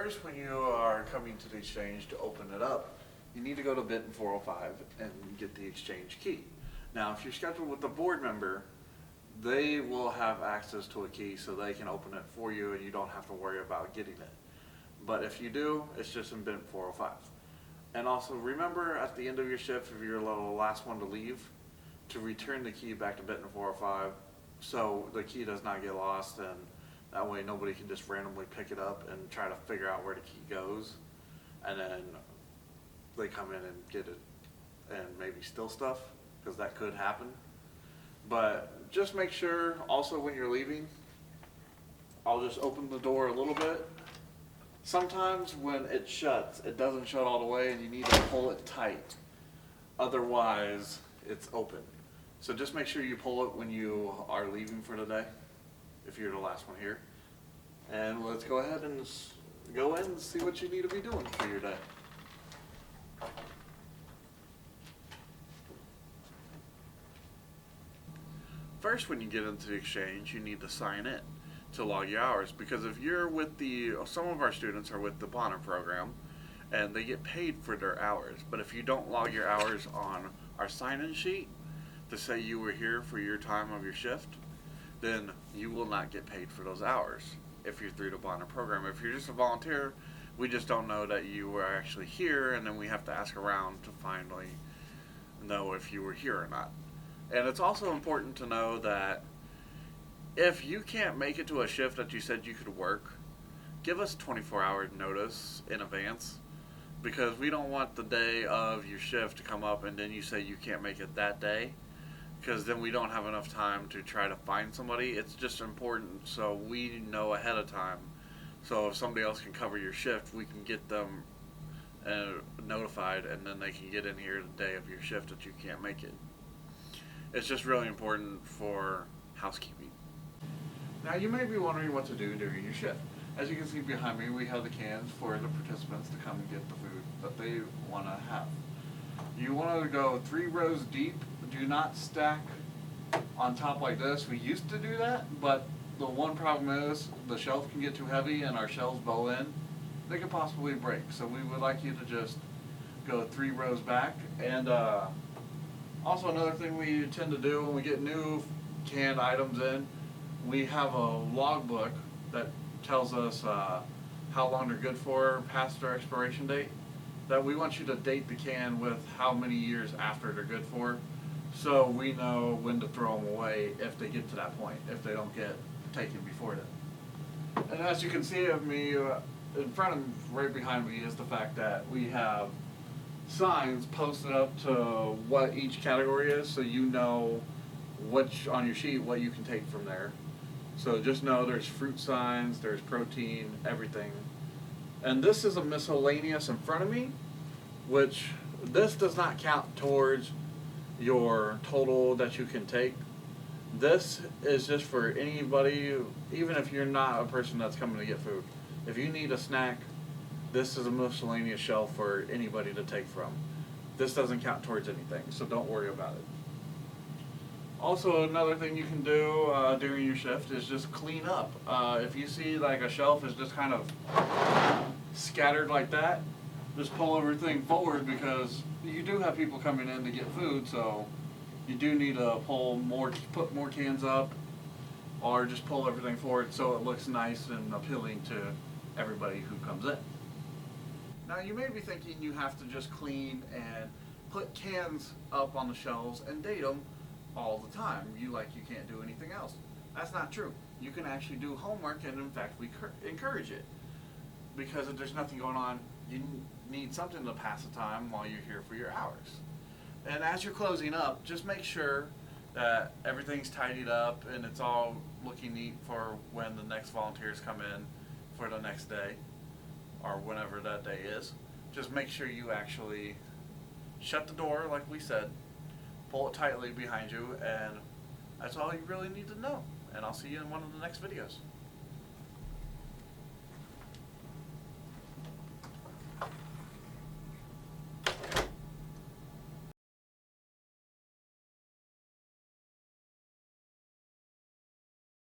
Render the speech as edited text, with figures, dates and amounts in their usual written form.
First, when you are coming to the exchange to open it up, you need to go to Benton 405 and get the exchange key. Now, if you're scheduled with a board member, they will have access to a key so they can open it for you and you don't have to worry about getting it. But if you do, it's just in Benton 405. And also remember at the end of your shift, if you're the last one to leave, to return the key back to Benton 405 so the key does not get lost, and that way nobody can just randomly pick it up and try to figure out where the key goes, and then they come in and get it and maybe steal stuff, because that could happen. But just make sure also when you're leaving, I'll just open the door a little bit. Sometimes when it shuts, it doesn't shut all the way and you need to pull it tight. Otherwise, it's open. So just make sure you pull it when you are leaving for the day, if you're the last one here. And let's go ahead and go in and see what you need to be doing for your day. First, when you get into the exchange, you need to sign in to log your hours, because if you're with some of our students are with the Bonner program and they get paid for their hours, but if you don't log your hours on our sign-in sheet to say you were here for your time of your shift, then you will not get paid for those hours if you're through the Bonner program. If you're just a volunteer, we just don't know that you were actually here, and then we have to ask around to finally know if you were here or not. And it's also important to know that if you can't make it to a shift that you said you could work, give us 24-hour notice in advance, because we don't want the day of your shift to come up and then you say you can't make it that day, because then we don't have enough time to try to find somebody. It's just important so we know ahead of time. So if somebody else can cover your shift, we can get them notified, and then they can get in here the day of your shift that you can't make it. It's just really important for housekeeping. Now you may be wondering what to do during your shift. As you can see behind me, we have the cans for the participants to come and get the food that they want to have. You want to go 3 rows deep. Do not stack on top like this. We used to do that, but the one problem is the shelf can get too heavy and our shelves bow in. They could possibly break. So we would like you to just go 3 rows back. And also another thing we tend to do when we get new canned items in, we have a logbook that tells us how long they're good for past their expiration date. That we want you to date the can with how many years after they're good for, so we know when to throw them away if they get to that point, if they don't get taken before then. And as you can see of me, in front of, right behind me, is the fact that we have signs posted up to what each category is, so you know which on your sheet what you can take from there. So just know there's fruit signs, there's protein, everything. And this is a miscellaneous in front of me, which this does not count towards your total that you can take. This is just for anybody, even if you're not a person that's coming to get food. If you need a snack, this is a miscellaneous shelf for anybody to take from. This doesn't count towards anything, so don't worry about it. Also, another thing you can do during your shift is just clean up. If you see like a shelf is just kind of scattered like that, just pull everything forward, because you do have people coming in to get food, so you do need to put more cans up, or just pull everything forward so it looks nice and appealing to everybody who comes in. Now you may be thinking you have to just clean and put cans up on the shelves and date them all the time. You can't do anything else. That's not true. You can actually do homework, and in fact we encourage it, because if there's nothing going on, you need something to pass the time while you're here for your hours. And as you're closing up, just make sure that everything's tidied up and it's all looking neat for when the next volunteers come in for the next day, or whenever that day is. Just make sure you actually shut the door like we said, pull it tightly behind you, and that's all you really need to know. And I'll see you in one of the next videos.